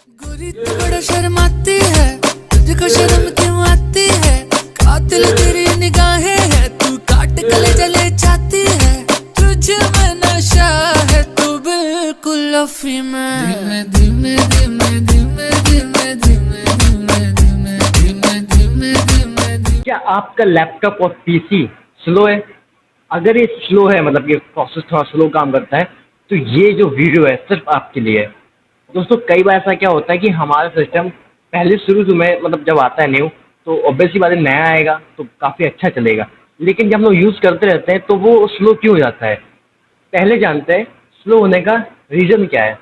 गोरी तू बड़ा शर्माती है, तुझको शर्म क्यों आती है? कातिल तेरी निगाहें है, तू काट गले जले चाहती है। तुझ में नशा है, तू बिल्कुल अफीम है। धीमे धीमे धीमे धीमे धीमे धीमे धीमे धीमे धीमे धीमे धीमे धीमे। क्या आपका लैपटॉप और पीसी स्लो है? अगर ये स्लो है, मतलब ये प्रोसेस थोड़ा स्लो काम करता है, तो ये जो वीडियो है सिर्फ आपके लिए है। दोस्तों, कई बार ऐसा क्या होता है कि हमारा सिस्टम पहले शुरू में, मतलब जब आता है न्यू, तो ऑब्वियसली बात है नया आएगा तो काफ़ी अच्छा चलेगा, लेकिन जब हम लोग यूज़ करते रहते हैं तो वो स्लो क्यों हो जाता है? पहले जानते हैं स्लो होने का रीज़न क्या है।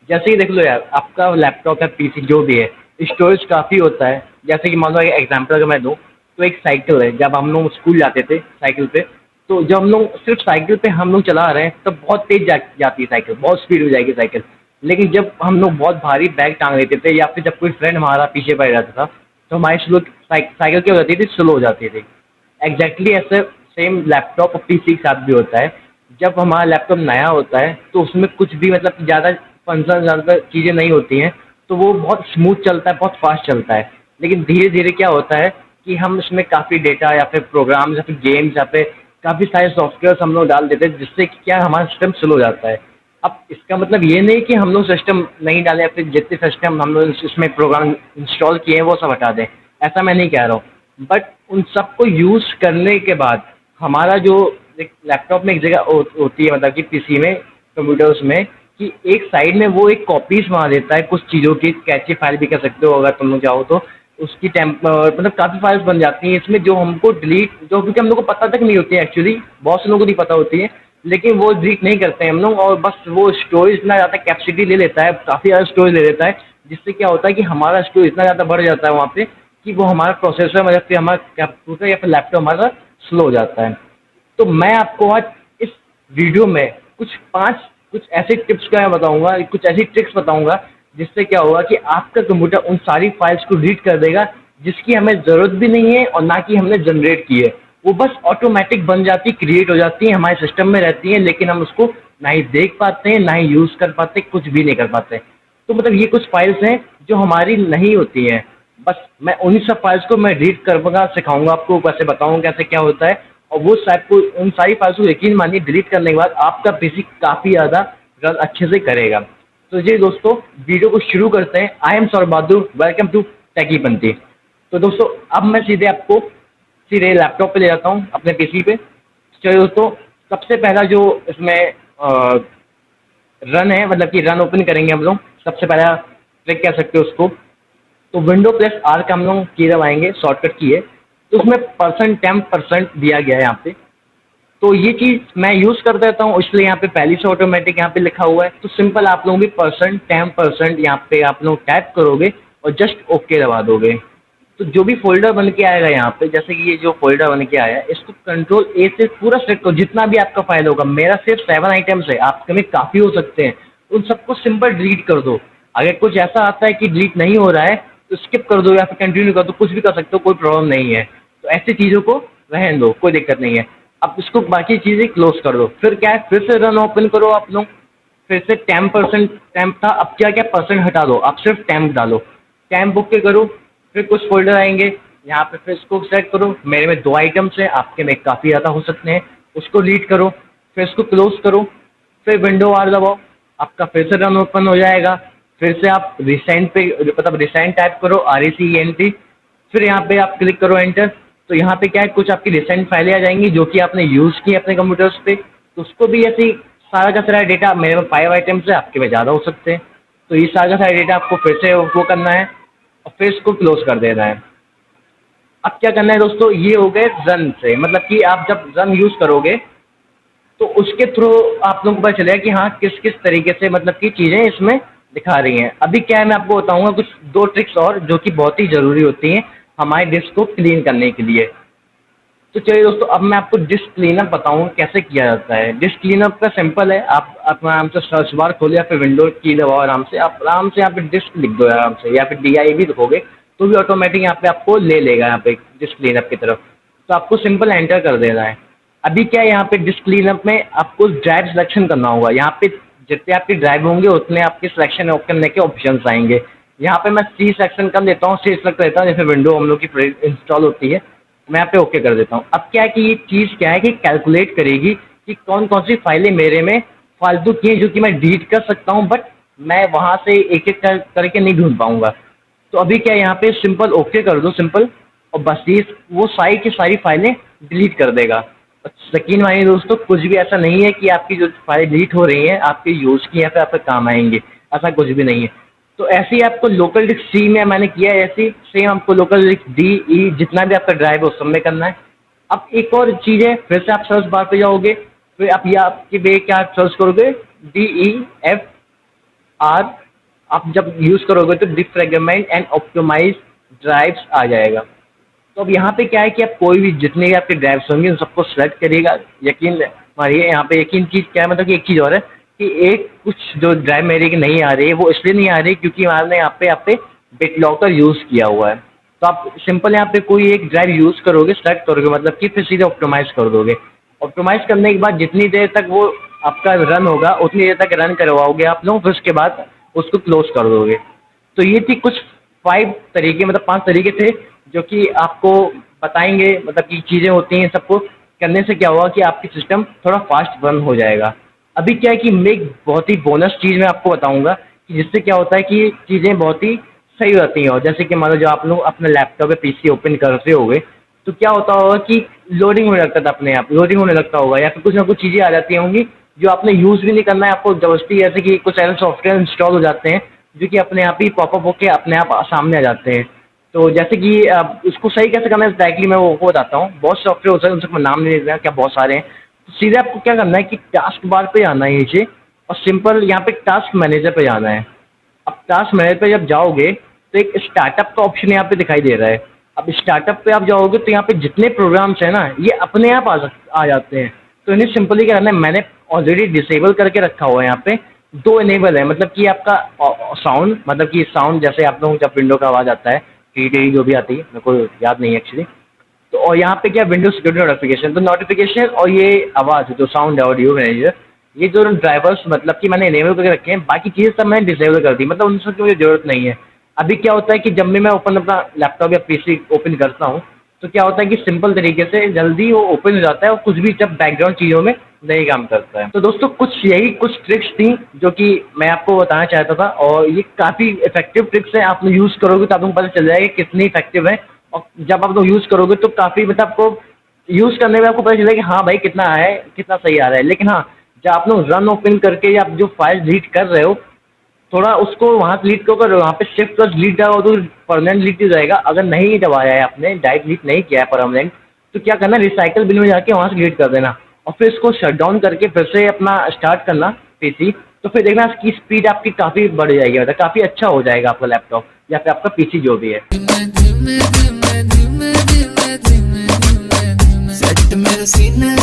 जैसे कि देख लो यार, आपका लैपटॉप या पीसी जो भी है, स्टोरेज काफ़ी होता है। जैसे कि मान लो एक एग्जांपल अगर मैं दूँ, तो एक साइकिल है, जब हम लोग स्कूल जाते थे साइकिल पे, तो जब हम लोग सिर्फ साइकिल पे हम लोग चला रहे हैं तब बहुत तेज जाती है साइकिल, बहुत स्पीड हो जाएगी साइकिल। लेकिन जब हम लोग बहुत भारी बैग टांग लेते थे या फिर जब कोई फ्रेंड हमारा पीछे पड़ जाता था, तो हमारी स्लो साइकिल क्या हो जाती थी, स्लो हो जाती थी। एग्जैक्टली ऐसे सेम लैपटॉप और पीसी के साथ भी होता है। जब हमारा लैपटॉप नया होता है तो उसमें कुछ भी, मतलब ज़्यादा फंक्शन, ज़्यादा चीज़ें नहीं होती हैं, तो वो बहुत स्मूथ चलता है, बहुत फास्ट चलता है। लेकिन धीरे धीरे क्या होता है कि हम इसमें काफ़ी डेटा या फिर प्रोग्राम्स या फिर गेम्स या फिर काफ़ी सारे सॉफ्टवेयर हम लोग डाल देते हैं, जिससे कि क्या हमारा सिस्टम स्लो हो जाता है। अब इसका मतलब ये नहीं कि हम लोग सिस्टम नहीं डालें या फिर जितने सिस्टम हम लोग इसमें प्रोग्राम इंस्टॉल किए हैं वो सब हटा दें, ऐसा मैं नहीं कह रहा हूँ। बट उन सबको यूज़ करने के बाद हमारा जो एक लैपटॉप में एक जगह होती है, मतलब कि पीसी में, कंप्यूटर्स में, कि एक साइड में वो एक कॉपीज बना देता है कुछ चीज़ों की, कैचे फाइल भी कह सकते हो अगर तुम लोग चाहो तो। उसकी मतलब काफ़ी फाइल्स बन जाती हैं इसमें, जो हमको डिलीट, जो क्योंकि हम लोग को पता तक नहीं होती है एक्चुअली, बहुत से लोगों को नहीं पता होती है, लेकिन वो डिलीट नहीं करते हैं हम लोग, और बस वो स्टोरेज इतना ज़्यादा कैपेसिटी ले लेता है, काफ़ी ज़्यादा स्टोरेज ले लेता है, जिससे क्या होता है कि हमारा स्टोरेज इतना ज़्यादा बढ़ जाता है वहाँ पे कि वो हमारा प्रोसेसर, मतलब कि हमारा कंप्यूटर या फिर लैपटॉप हमारा स्लो हो जाता है। तो मैं आपको आज इस वीडियो में कुछ ऐसे टिप्स का बताऊंगा, कुछ ऐसी ट्रिक्स बताऊंगा, जिससे क्या होगा कि आपका कंप्यूटर उन सारी फाइल्स को रीड कर देगा जिसकी हमें ज़रूरत भी नहीं है और ना कि हमने जनरेट की है। वो बस ऑटोमेटिक बन जाती, क्रिएट हो जाती है, हमारे सिस्टम में रहती हैं, लेकिन हम उसको ना ही देख पाते हैं, ना ही यूज़ कर पाते, कुछ भी नहीं कर पाते। तो मतलब ये कुछ फाइल्स हैं जो हमारी नहीं होती हैं। बस मैं उन्हीं सब फाइल्स को मैं रीड करूँगा, सिखाऊंगा आपको, कैसे बताऊँगा कैसे क्या होता है, और वो उन सारी फाइल्स को यकीन मानिए डिलीट करने के बाद आपका पीसी काफ़ी ज़्यादा रन अच्छे से करेगा। तो जी दोस्तों, वीडियो को शुरू करते हैं। I am Saurabh Bahadur, welcome to Techy Panthi. तो दोस्तों, अब मैं सीधे लैपटॉप पे ले जाता हूँ, अपने पीसी पे। चलिए दोस्तों, सबसे पहला जो इसमें रन है, मतलब कि रन ओपन करेंगे हम लोग, सबसे पहला ट्रिक कह सकते हो उसको। तो विंडो प्लस आर का हम लोग की दबाएंगे, शॉर्टकट की है, तो उसमें %temp% दिया गया है यहाँ पे। तो ये चीज़ मैं यूज़ करता रहता हूँ, इसलिए यहाँ पे पहले से ऑटोमेटिक यहाँ पे लिखा हुआ है। तो सिंपल आप लोग भी %temp% यहाँ पे आप लोग टाइप करोगे और जस्ट ओके दबा दोगे। तो जो भी फोल्डर बन के आएगा यहाँ पे, जैसे कि ये जो फोल्डर बन के आया है, इसको कंट्रोल ए से पूरा सेलेक्ट करो, जितना भी आपका फाइल होगा। मेरा सिर्फ 7 आइटम्स है, आपके में काफ़ी हो सकते हैं, उन सबको सिंपल डिलीट कर दो। अगर कुछ ऐसा आता है कि डिलीट नहीं हो रहा है तो स्किप कर दो या फिर कंटिन्यू कर दो, कुछ भी कर सकते हो, कोई प्रॉब्लम नहीं है। तो ऐसी चीज़ों को रहने दो, कोई दिक्कत नहीं है। अब इसको बाकी चीज़ें क्लोज कर दो। फिर क्या है, फिर से रन ओपन करो आप लोग, फिर से टेम्प था, अब क्या क्या परसेंट हटा दो, आप सिर्फ टेम्प डालो, टेम्प ओके करो। फिर कुछ फोल्डर आएंगे यहाँ पे, फिर इसको सेलेक्ट करो। मेरे में 2 आइटम्स हैं, आपके में काफ़ी ज़्यादा हो सकते हैं, उसको डिलीट करो, फिर इसको क्लोज करो, फिर विंडो आर दबाओ, आपका फिर से रन ओपन हो जाएगा। फिर से आप रिसेंट पे, मतलब रिसेंट टाइप करो, RECENT, फिर यहाँ पे आप क्लिक करो एंटर। तो यहाँ पे क्या है, कुछ आपकी रिसेंट फाइलें आ जाएंगी जो कि आपने यूज़ की अपने कंप्यूटर्स पे, तो उसको भी ऐसे ही सारा का सारा डेटा, मेरे में 5 आइटम्स है, आपके में ज़्यादा हो सकते हैं, तो ये सारा का सारा डेटा आपको फिर से वो करना है और फिर इसको क्लोज कर देना है। अब क्या करना है दोस्तों, ये हो गए रन से, मतलब कि आप जब रन यूज़ करोगे तो उसके थ्रू आप लोगों को पता चलेगा कि हाँ किस किस तरीके से, मतलब कि चीज़ें इसमें दिखा रही हैं। अभी क्या है, मैं आपको बताऊंगा कुछ 2 ट्रिक्स और जो कि बहुत ही ज़रूरी होती हैं हमारे डिस्क को क्लीन करने के लिए। तो चलिए दोस्तों, अब मैं आपको डिस्क क्लीनअप बताऊँ कैसे किया जाता है। डिस्क क्लीनअप का सिंपल है, आप अपना आराम से सर्च बार खोलिए या फिर विंडो की दबाओ, आराम से आप आराम से यहाँ पे डिस्क लिख दो आराम से, या फिर DI भी लिखोगे तो भी ऑटोमेटिक यहाँ पे आपको ले लेगा यहाँ पे डिस्क क्लीनअप की तरफ। तो आपको सिंपल एंटर कर देना है। अभी क्या है, यहाँ पे डिस्क क्लीनअप में आपको ड्राइव सिलेक्शन करना होगा। यहाँ पे जितने आपके ड्राइव होंगे उतने आपके सिलेक्शन करने के ऑप्शंस आएंगे। यहाँ पे मैं सी सेक्शन कर लेता हूँ, सी सेलेक्ट रहता हूँ, जैसे विंडो हम लोग की इंस्टॉल होती है, मैं यहाँ पे ओके कर देता हूँ। अब क्या है कि ये चीज़ क्या है कि कैलकुलेट करेगी कि कौन कौन सी फाइलें मेरे में फालतू की हैं जो कि मैं डिलीट कर सकता हूँ, बट मैं वहाँ से एक एक करके नहीं ढूंढ पाऊंगा। तो अभी क्या है, यहाँ पे सिंपल ओके कर दो सिंपल, और बस ये वो सारी की सारी फाइलें डिलीट कर देगा। यकीन मानिए दोस्तों, कुछ भी ऐसा नहीं है कि आपकी जो फाइलें डिलीट हो रही हैं आपके यूज़ की या फिर आपके काम आएंगे, ऐसा कुछ भी नहीं है। तो ऐसे ही आपको लोकल डिस्क सी में मैंने किया है, ऐसे ही सेम आपको लोकल डिस्क डी ई जितना भी आपका ड्राइव है उस सब में करना है। अब एक और चीज़ है, फिर से आप सर्च बार पे जाओगे, फिर आप ये आपके वे क्या सर्च करोगे, DEFR, आप जब यूज़ करोगे तो डिफ्रेगमेंट एंड ऑप्टिमाइज ड्राइव्स आ जाएगा। तो अब यहाँ पे क्या है कि आप कोई भी जितने भी आपके ड्राइव्स होंगे उन सबको सेलेक्ट करिएगा। यकीन मानिए यहाँ पे यकीन चीज़ क्या है, मतलब कि एक चीज़ और है कि एक कुछ जो ड्राइव मेरे की नहीं आ रही है वो इसलिए नहीं आ रही क्योंकि हमने यहाँ पे बिटलॉकर यूज़ किया हुआ है। तो आप सिंपल यहाँ पे कोई एक ड्राइव यूज़ करोगे, सेलेक्ट करोगे, मतलब कि फिर सीधे ऑप्टिमाइज़ कर दोगे। ऑप्टिमाइज़ करने के बाद जितनी देर तक वो आपका रन होगा उतनी देर तक रन करवाओगे आप लोग, फिर उसके बाद उसको क्लोज कर दोगे। तो ये थी कुछ 5 तरीके, मतलब 5 तरीके थे जो कि आपको बताएंगे, मतलब कि चीज़ें होती हैं, सबको करने से क्या होगा कि आपकी सिस्टम थोड़ा फास्ट रन हो जाएगा। अभी क्या है कि मैं एक बहुत ही बोनस चीज़ मैं आपको बताऊंगा कि जिससे क्या होता है कि चीज़ें बहुत ही सही रहती हैं। और जैसे कि मान लो जो आप लोग अपने लैपटॉप या पीसी ओपन करते होगे तो क्या होता होगा कि लोडिंग होने लगता था, अपने आप लोडिंग होने लगता होगा, या फिर कुछ ना कुछ चीज़ें आ जाती होंगी जो आपने यूज़ भी नहीं करना है, आपको जबरदस्ती, जैसे कि कुछ ऐसे सॉफ्टवेयर इंस्टॉल हो जाते हैं जो कि अपने आप ही पॉपअप होकर अपने आप सामने आ जाते हैं। तो जैसे कि इसको सही कैसे करना है डायरेक्टली मैं वो बताता हूँ। बहुत सॉफ्टवेयर होता है, उनसे मैं नाम नहीं ले रहा, क्या बहुत सारे हैं। तो सीधे आपको क्या करना है कि टास्क बार पे आना है नीचे, और सिंपल यहाँ पे टास्क मैनेजर पे जाना है। अब टास्क मैनेजर पे जब जाओगे तो एक स्टार्टअप का ऑप्शन यहाँ पे दिखाई दे रहा है। अब स्टार्टअप पे आप जाओगे तो यहाँ पे जितने प्रोग्राम्स हैं ना ये अपने आप आ जाते हैं। तो इन्हें सिंपली क्या करना है, मैंने ऑलरेडी डिसेबल करके रखा हुआ है। यहाँ पे 2 इनेबल है, मतलब कि आपका साउंड, मतलब कि साउंड जैसे आप लोग जब विंडो का आवाज़ आता है टी जो भी आती है, मेरे को याद नहीं है एक्चुअली। तो और यहाँ पे क्या विंडो सिक्योरिटी नोटिफिकेशन, तो नोटिफिकेशन और ये आवाज़ जो साउंड है ऑडियो मैनेजर, ये जो ड्राइवर्स मतलब कि मैंने इनेबल करके रखे हैं, बाकी चीज़ें सब मैंने डिसेबल कर दी, मतलब उनसे मुझे ज़रूरत नहीं है। अभी क्या होता है कि जब भी मैं अपना लैपटॉप या पीसी ओपन करता हूँ तो क्या होता है कि सिंपल तरीके से जल्दी वो ओपन हो जाता है और कुछ भी जब बैकग्राउंड चीज़ों में नहीं काम करता है। तो दोस्तों कुछ ट्रिक्स थी जो कि मैं आपको बताना चाहता था, और ये काफ़ी इफेक्टिव ट्रिक्स है। आप लोग यूज़ करोगे तो आपको पता चल जाएगा कितनी इफेक्टिव है, और जब आप लोग यूज़ करोगे तो काफ़ी मतलब आपको यूज़ करने में आपको पता चलेगा कि हाँ भाई कितना है, कितना सही आ रहा है। लेकिन हाँ, जब आप लोग रन ओपन करके या आप जो फाइल डिलीट कर रहे हो, थोड़ा उसको वहाँ डिलीट करो, वहाँ पे शिफ्ट प्लस डिलीट दबाओ तो परमानेंट डिलीट हो जाएगा। अगर नहीं दबाया है आपने, डायरेक्ट डिलीट नहीं किया है परमानेंट, तो क्या करना, रिसाइकल बिन में जाके वहाँ से डिलीट कर देना, और फिर इसको शट डाउन करके फिर से अपना स्टार्ट करना पीसी। तो फिर देखना इसकी स्पीड आपकी काफ़ी बढ़ जाएगी, मतलब काफ़ी अच्छा हो जाएगा आपका लैपटॉप या फिर आपका पीसी जो भी है। धीमे धीमे धीमे धीमे धीमे धीमे धीमे धीमे सेट मेरा सीने